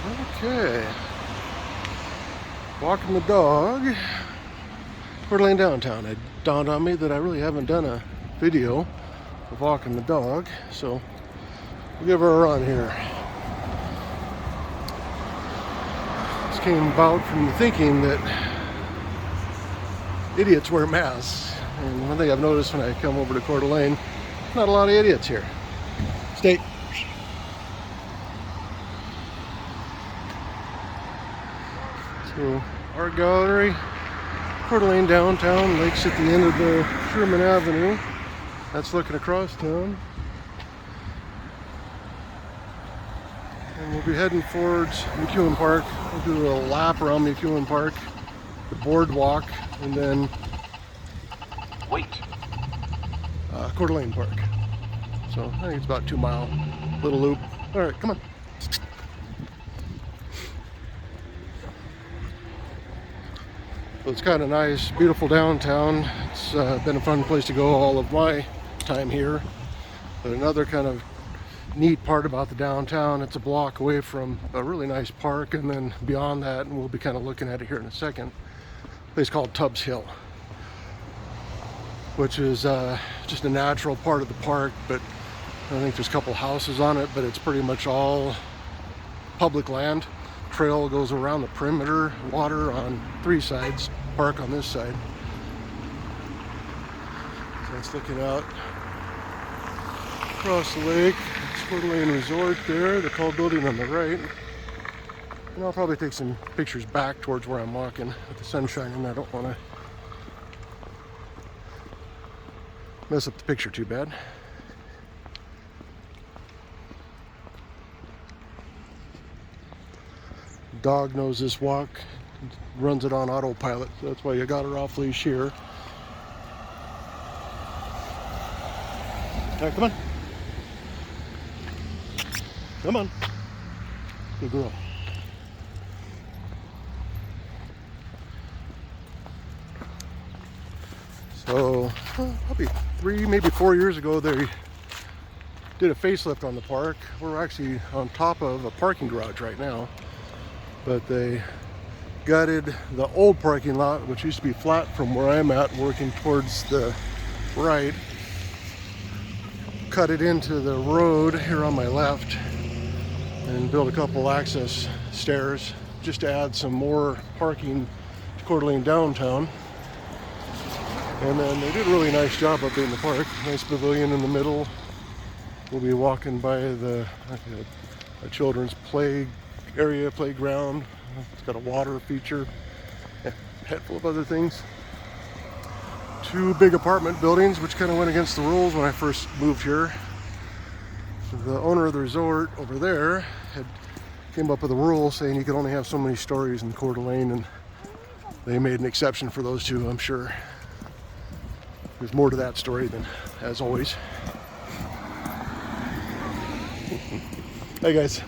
Okay. Walking the dog. Coeur d'Alene downtown. It dawned on me that I really haven't done a video of walking the dog, so we'll give her a run here. This came about from thinking that idiots wear masks. And one thing I've noticed when I come over to Coeur d'Alene, not a lot of idiots here. Stay. So, art gallery, Coeur d'Alene downtown, lakes at the end of the Sherman Avenue. That's looking across town. And we'll be heading towards McEwen Park. We'll do a lap around McEwen Park, the boardwalk, and then Coeur d'Alene Park. So I think it's about a 2-mile little loop. All right, come on. So it's kind of nice, beautiful downtown. It's been a fun place to go all of my time here. But another kind of neat part about the downtown, it's a block away from a really nice park, and then beyond that, and we'll be kind of looking at it here in a second, a place called Tubbs Hill, which is just a natural part of the park, but I think there's a couple houses on it, but it's pretty much all public land. Trail goes around the perimeter, water on 3 sides, park on this side. So that's looking out across the lake. It's Coeur d'Alene Resort there, the tall building on the right. And I'll probably take some pictures back towards where I'm walking with the sun shining. I don't want to mess up the picture too bad. Dog knows this walk, runs it on autopilot, so that's why you got her off leash here. All right, come on. Come on. Good girl. So, probably 3, maybe 4 years ago, they did a facelift on the park. We're actually on top of a parking garage right now. But they gutted the old parking lot, which used to be flat from where I'm at, working towards the right, cut it into the road here on my left, and built a couple access stairs just to add some more parking to Coeur d'Alene downtown. And then they did a really nice job up in the park. Nice pavilion in the middle. We'll be walking by a children's play area, playground. It's got a water feature, a head full of other things. 2 big apartment buildings, which kind of went against the rules when I first moved here. So the owner of the resort over there came up with a rule saying you could only have so many stories in Coeur d'Alene, and they made an exception for those 2, I'm sure. There's more to that story than as always. Hey guys.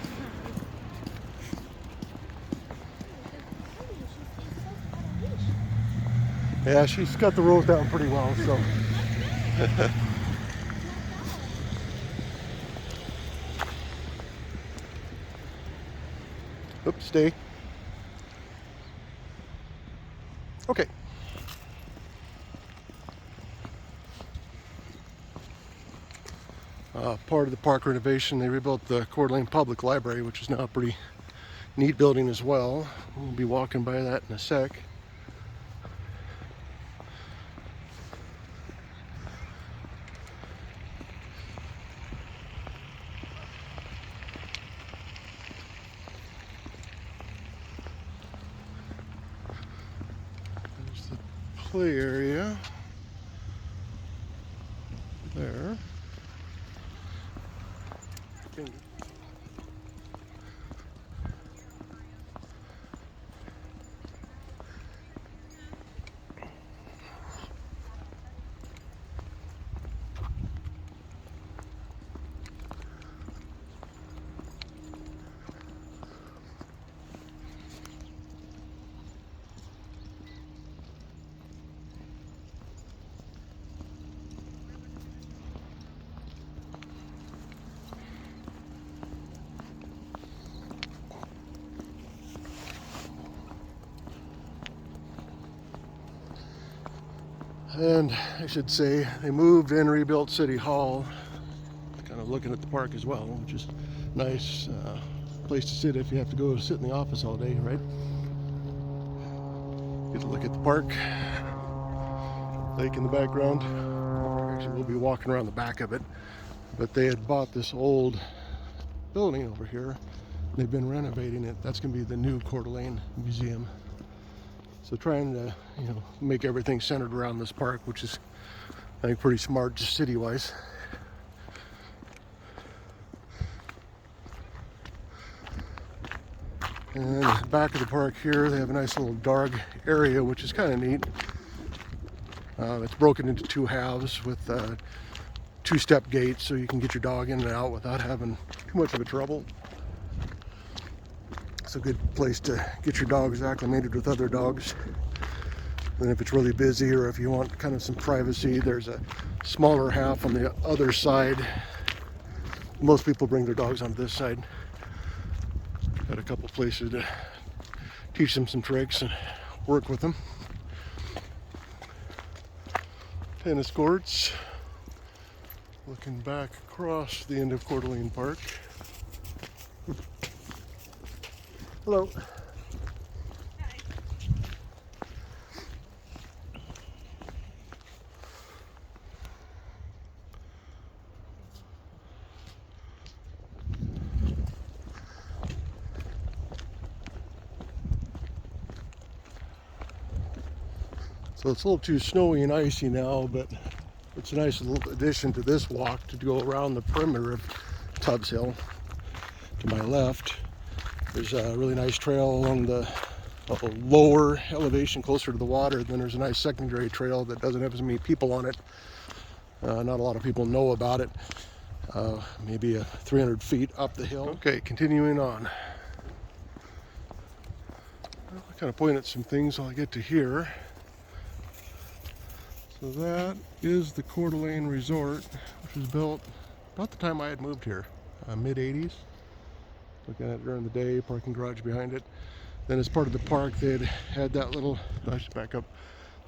Yeah, she's got the rules down pretty well, so. Oops, stay. Okay. Part of the park renovation, they rebuilt the Coeur d'Alene Public Library, which is now a pretty neat building as well. We'll be walking by that in a sec. There's the play area there. And I should say they moved and rebuilt City Hall. Kind of looking at the park as well, which is nice place to sit if you have to go sit in the office all day, right? Get to look at the park. Lake in the background. Actually, we'll be walking around the back of it. But they had bought this old building over here. They've been renovating it. That's going to be the new Coeur d'Alene Museum. So trying to, make everything centered around this park, which is, I think, pretty smart just city-wise. And then the back of the park here, they have a nice little dog area, which is kind of neat. It's broken into two halves with two-step gates, so you can get your dog in and out without having too much of a trouble. It's a good place to get your dogs acclimated with other dogs. And if it's really busy or if you want kind of some privacy, there's a smaller half on the other side. Most people bring their dogs on this side. Got a couple places to teach them some tricks and work with them. Tennis courts. Looking back across the end of Coeur d'Alene Park. Hello. Hi. So it's a little too snowy and icy now, but it's a nice little addition to this walk to go around the perimeter of Tubbs Hill. To my left, there's a really nice trail along the lower elevation closer to the water. Then there's a nice secondary trail that doesn't have as many people on it. Not a lot of people know about it. Maybe 300 feet up the hill. Okay, continuing on. I'll kind of point at some things while I get to here. So that is the Coeur d'Alene Resort, which was built about the time I had moved here, mid-80s. Looking at it during the day, parking garage behind it. Then as part of the park, they'd had that little, I should back up,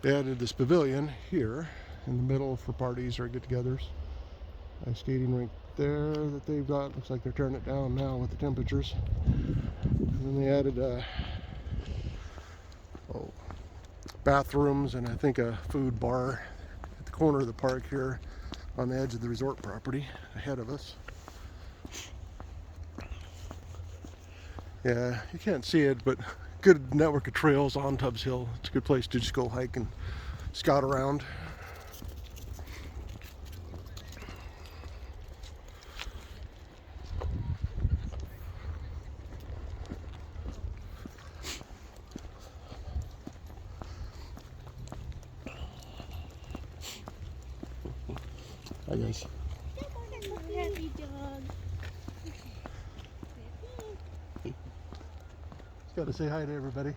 they added this pavilion here in the middle for parties or get-togethers. A skating rink there that they've got. Looks like they're tearing it down now with the temperatures. And then they added bathrooms and I think a food bar at the corner of the park here on the edge of the resort property ahead of us. Yeah, you can't see it, but good network of trails on Tubbs Hill. It's a good place to just go hike and scout around. Hi guys. Happy dog. Just gotta say hi to everybody.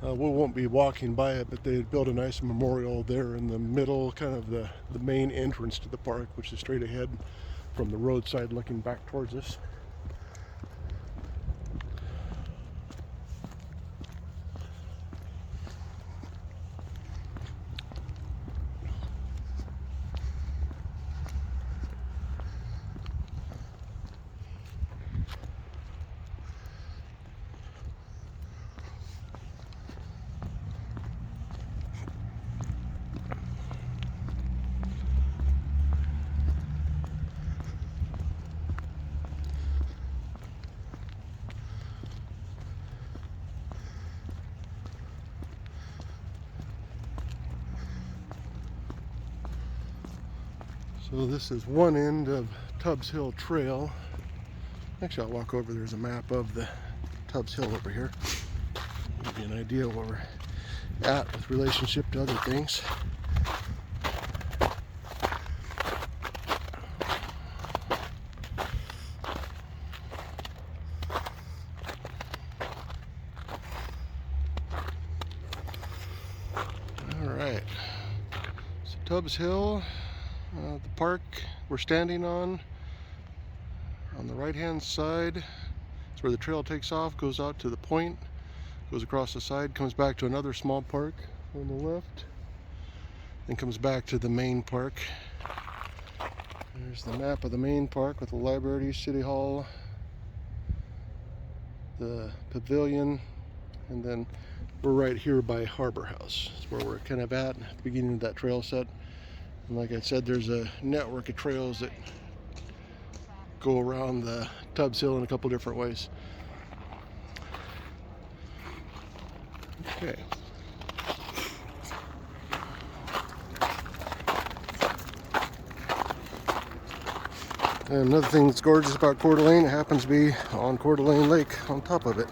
We won't be walking by it, but they had built a nice memorial there in the middle, kind of the main entrance to the park, which is straight ahead from the roadside looking back towards us. So this is one end of Tubbs Hill Trail. Actually, I'll walk over. There's a map of the Tubbs Hill over here. Give you an idea where we're at with relationship to other things. All right. Tubbs Hill, the park we're standing on the right hand side. It's where the trail takes off, goes out to the point, goes across the side, comes back to another small park on the left, then comes back to the main park. There's the map of the main park with the library, city hall, the pavilion, and then we're right here by Harbor House. That's where we're kind of at the beginning of that trail set. And like I said, there's a network of trails that go around the Tubbs Hill in a couple different ways. Okay. And another thing that's gorgeous about Coeur d'Alene, it happens to be on Coeur d'Alene Lake on top of it.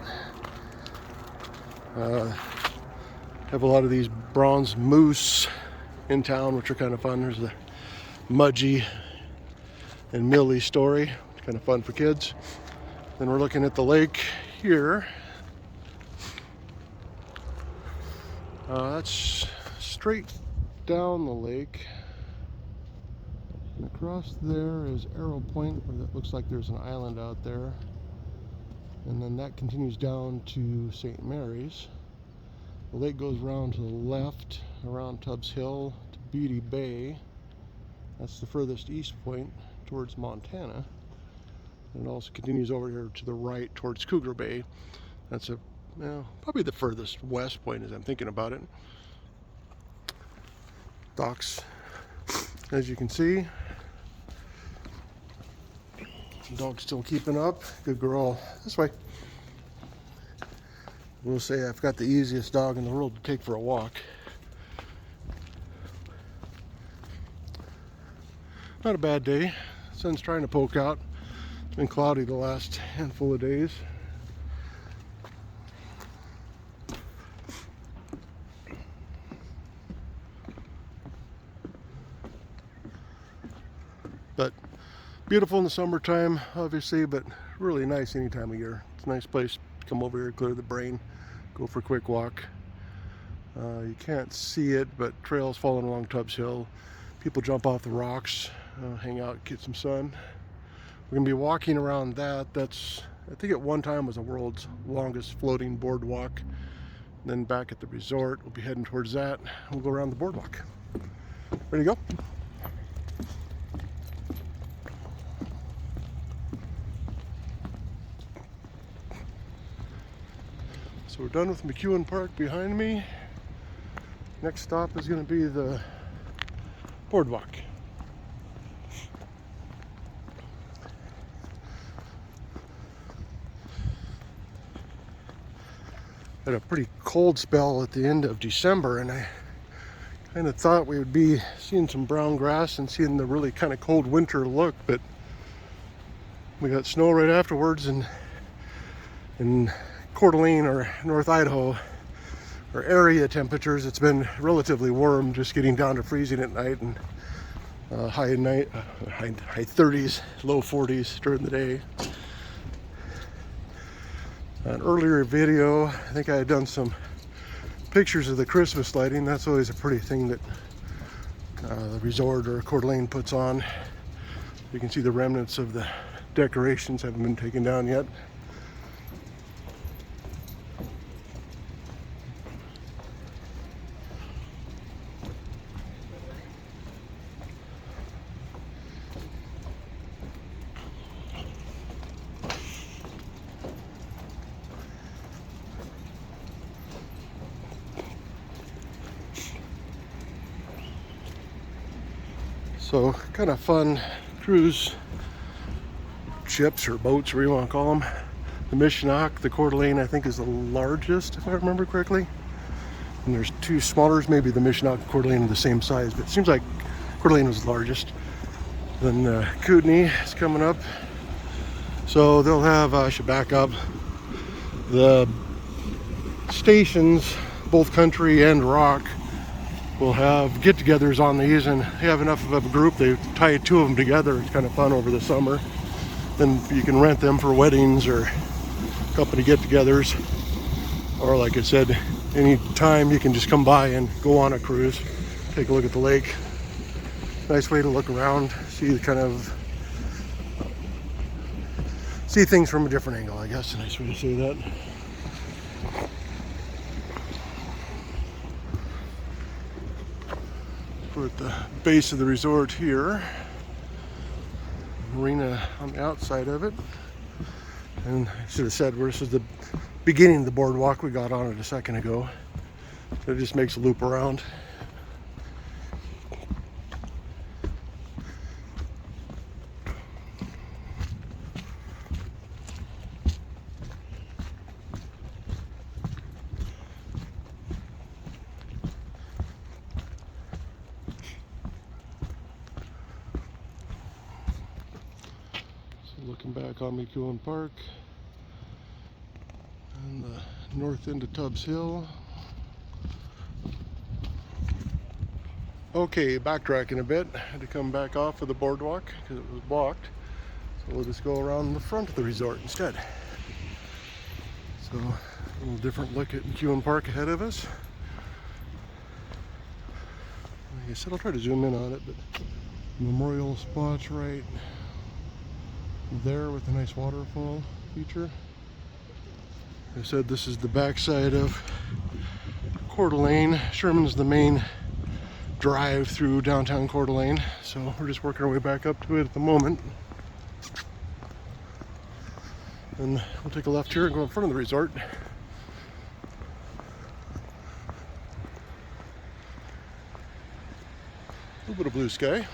Have a lot of these bronze moose in town, which are kind of fun. There's the Mudgee and Millie story, kind of fun for kids. Then we're looking at the lake here. That's straight down the lake. And across there is Arrow Point, where it looks like there's an island out there. And then that continues down to St. Mary's. The lake goes around to the left, around Tubbs Hill to Beauty Bay. That's the furthest east point towards Montana. And it also continues over here to the right towards Cougar Bay. That's probably the furthest west point as I'm thinking about it. Docks, as you can see. The dog's still keeping up. Good girl. This way. We'll say I've got the easiest dog in the world to take for a walk. Not a bad day. Sun's trying to poke out. It's been cloudy the last handful of days. But beautiful in the summertime, obviously, but really nice any time of year. It's a nice place to come over here, clear the brain, go for a quick walk. You can't see it, but trails falling along Tubbs Hill. People jump off the rocks, hang out, get some sun. We're gonna be walking around that. That's, I think at one time was the world's longest floating boardwalk. Then back at the resort, we'll be heading towards that. We'll go around the boardwalk. Ready to go? So we're done with McEwen Park behind me. Next stop is going to be the boardwalk. Had a pretty cold spell at the end of December, and I kind of thought we would be seeing some brown grass and seeing the really kind of cold winter look, but we got snow right afterwards, and in Coeur d'Alene or North Idaho, or area temperatures, it's been relatively warm, just getting down to freezing at night, and high 30s, low 40s during the day. An earlier video, I think I had done some pictures of the Christmas lighting. That's always a pretty thing that the resort or Coeur d'Alene puts on. You can see the remnants of the decorations haven't been taken down yet. So kind of fun cruise ships or boats, whatever you want to call them. The Mishinok, the Coeur d'Alene, I think is the largest, if I remember correctly. And there's two smallers, maybe the Mishinok and Coeur d'Alene are the same size, but it seems like Coeur d'Alene was the largest. Then Kootenai is coming up. So they'll have, I should back up, the stations, both country and rock, will have get-togethers on these, and they have enough of a group, they tie two of them together. It's kind of fun over the summer. Then you can rent them for weddings or company get-togethers, or like I said, any time you can just come by and go on a cruise, take a look at the lake. Nice way to look around, see the kind of see things from a different angle, I guess. A nice way to say that. We're at the base of the resort here. Marina on the outside of it. And I should have said this is the beginning of the boardwalk. We got on it a second ago. So it just makes a loop around. Looking back on Coeur Park and the north end of Tubbs Hill. Okay, backtracking a bit. Had to come back off of the boardwalk because it was blocked. So we'll just go around the front of the resort instead. So a little different look at Coeur Park ahead of us. Like I said, I'll try to zoom in on it, but memorial spots right there with a nice waterfall feature. Like I said, this is the backside of Coeur d'Alene. Sherman's the main drive through downtown Coeur d'Alene, so we're just working our way back up to it at the moment. And we'll take a left here and go in front of the resort. A little bit of blue sky.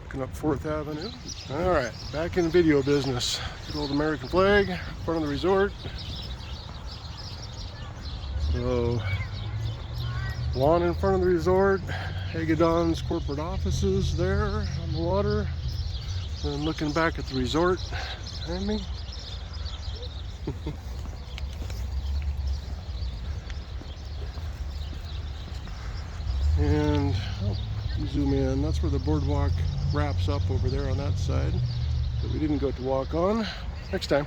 Looking up 4th Avenue. All right, back in the video business. Good old American flag in front of the resort. So, lawn in front of the resort. Hagadon's corporate offices there on the water. And looking back at the resort behind me. And you zoom in, that's where the boardwalk wraps up over there on that side that we didn't go to walk on. Next time.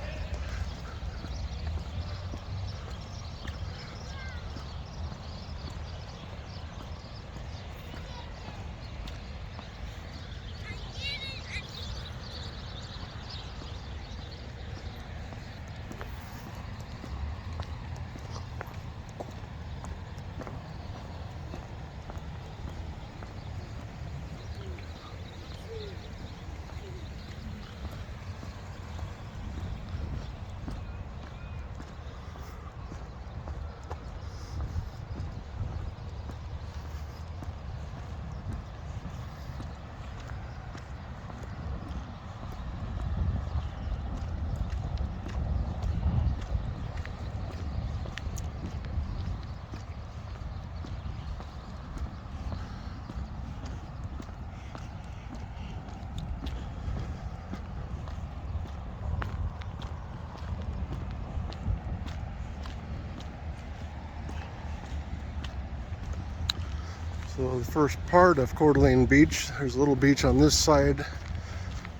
So the first part of Coeur d'Alene Beach, there's a little beach on this side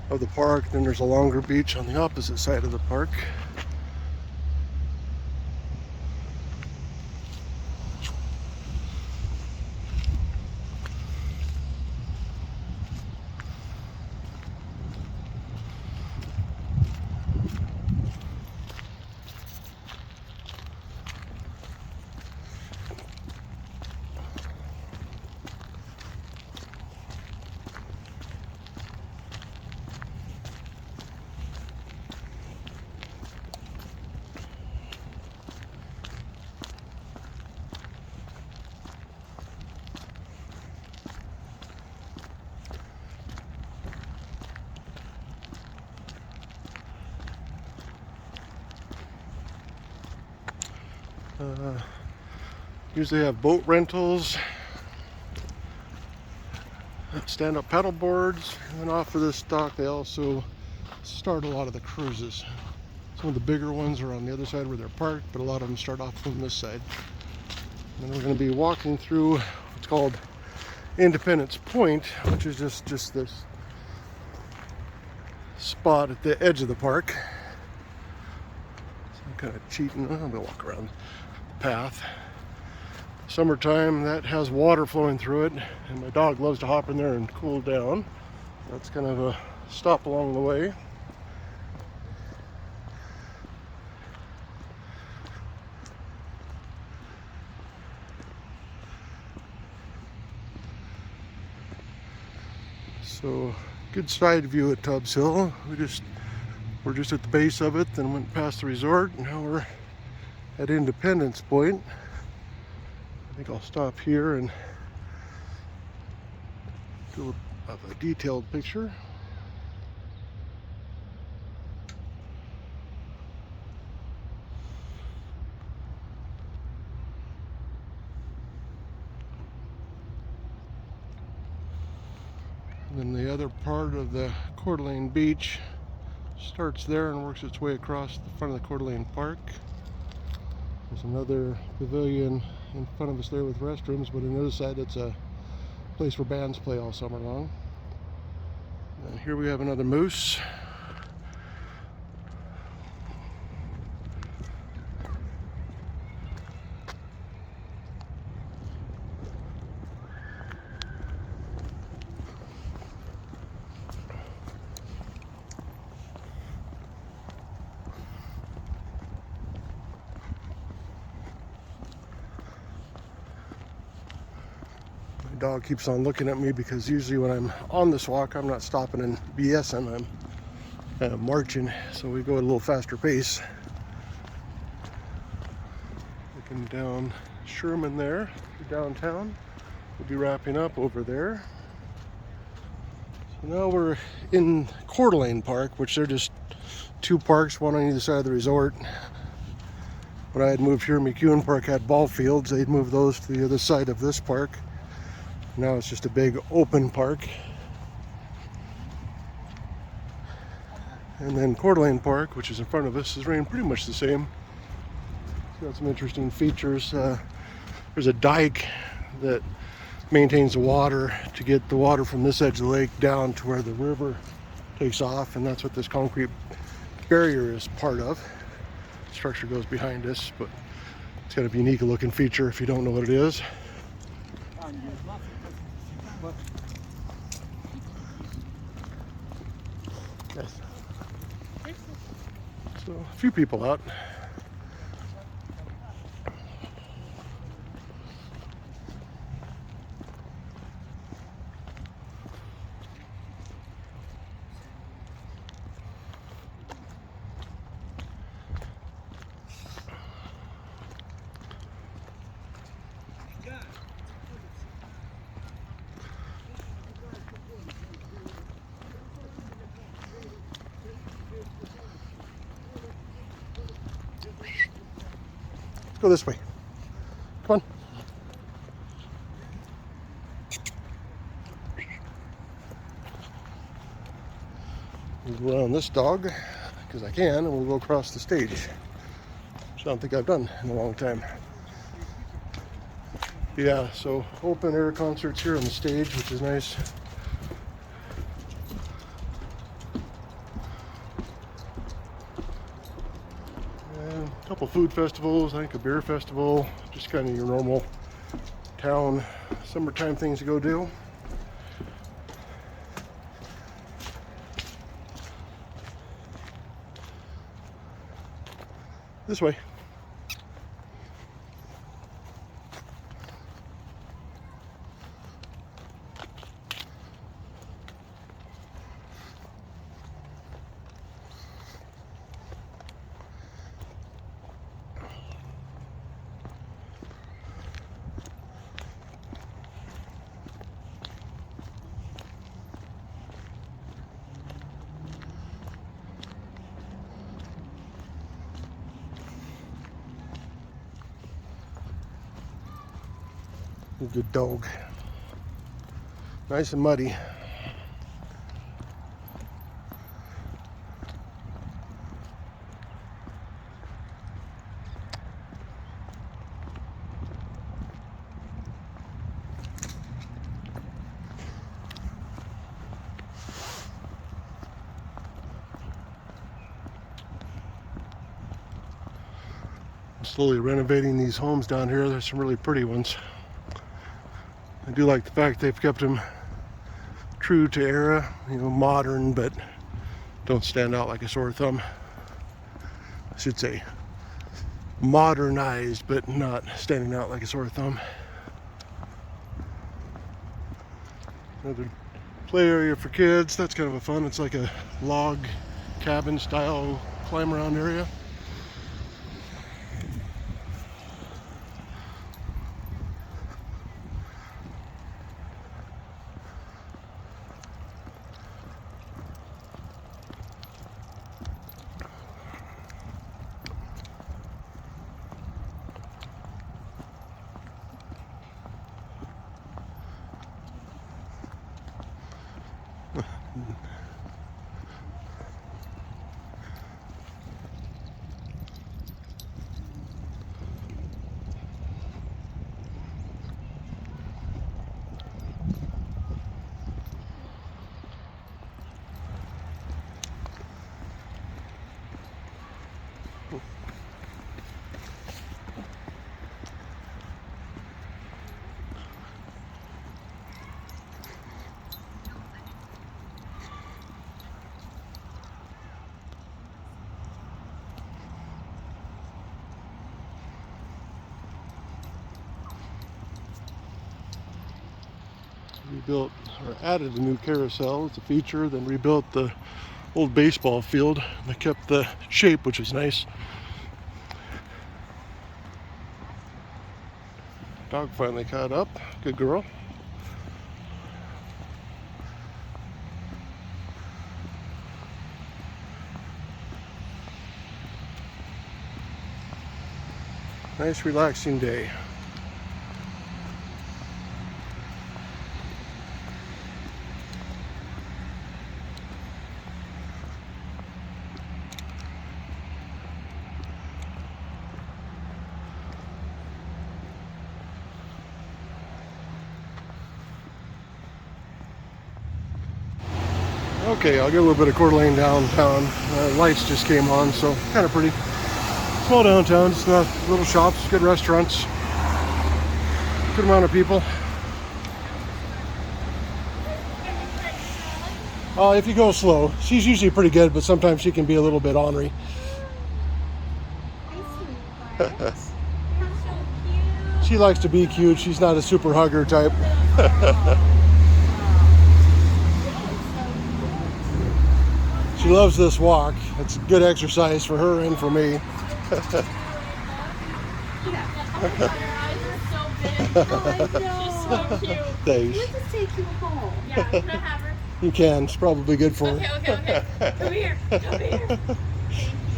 of the park, then there's a longer beach on the opposite side of the park. Usually have boat rentals, stand-up paddle boards, and then off of this dock they also start a lot of the cruises. Some of the bigger ones are on the other side where they're parked, but a lot of them start off from this side. And we're going to be walking through what's called Independence Point, which is just this spot at the edge of the park. So I'm kind of cheating. I'm going to walk around the path. Summertime, that has water flowing through it, and my dog loves to hop in there and cool down. That's kind of a stop along the way. So, good side view at Tubbs Hill. We're just at the base of it, then went past the resort, and now we're at Independence Point. I think I'll stop here and do a detailed picture. And then the other part of the Coeur d'Alene Beach starts there and works its way across the front of the Coeur d'Alene Park. There's another pavilion in front of us there with restrooms, but on the other side it's a place where bands play all summer long. And here we have another moose. Dog keeps on looking at me because usually when I'm on this walk, I'm not stopping and BSing, I'm kind of marching, so we go at a little faster pace. Looking down Sherman there, downtown. We'll be wrapping up over there. So now we're in Coeur d'Alene Park, which they're just two parks, one on either side of the resort. When I had moved here, McEwen Park had ball fields. They'd moved those to the other side of this park. Now it's just a big open park. And then Coeur d'Alene Park, which is in front of us, is running pretty much the same. It's got some interesting features. There's a dike that maintains the water to get the water from this edge of the lake down to where the river takes off, and that's what this concrete barrier is part of. The structure goes behind us, but it's got a unique looking feature if you don't know what it is. Yes. So a few people out. Let's go this way. Come on. We'll go around this dog because I can, and we'll go across the stage, which I don't think I've done in a long time. Yeah, so open air concerts here on the stage, which is nice. A couple food festivals, I think a beer festival, just kind of your normal town summertime things to go do. This way. Good dog. Nice and muddy. Slowly renovating these homes down here. There's some really pretty ones. I do like the fact they've kept them true to era, you know, modern, but don't stand out like a sore thumb. I should say modernized, but not standing out like a sore thumb. Another play area for kids. That's kind of a fun. It's like a log cabin style climb around area. Rebuilt or added a new carousel. It's a feature. Then rebuilt the old baseball field. They kept the shape, which is nice. Dog finally caught up. Good girl. Nice relaxing day. Okay, I'll get a little bit of Coeur d'Alene downtown. Lights just came on, so kind of pretty. Small downtown, just little shops, good restaurants, good amount of people. If you go slow, she's usually pretty good, but sometimes she can be a little bit ornery. She likes to be cute. She's not a super hugger type. She loves this walk. It's good exercise for her and for me. Thanks. We'll just take you home. Yeah, can I have her? You can. It's probably good for her. Okay. Come here. Come here.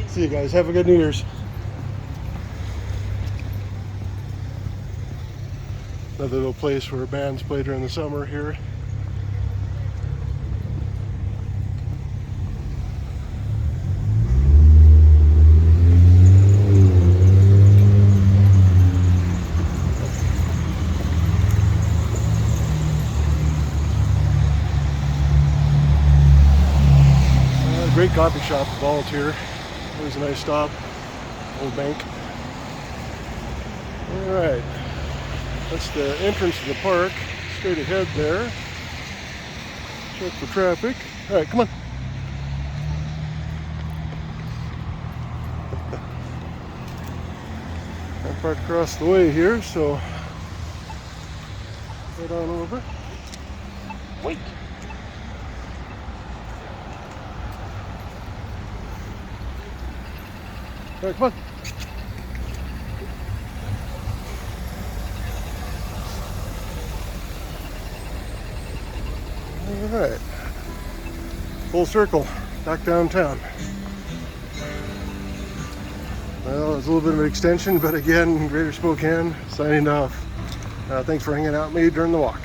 See you guys. Have a good New Year's. Another little place where bands play during the summer here. Great coffee shop, Volunteer. Always a nice stop. Old bank. All right, that's the entrance to the park. Straight ahead there. Check for traffic. All right, come on. I'm parked across the way here, so head on over. Wait. All right, come on. All right. Full circle, back downtown. Well, it's a little bit of an extension, but again, Greater Spokane, signing off. Thanks for hanging out with me during the walk.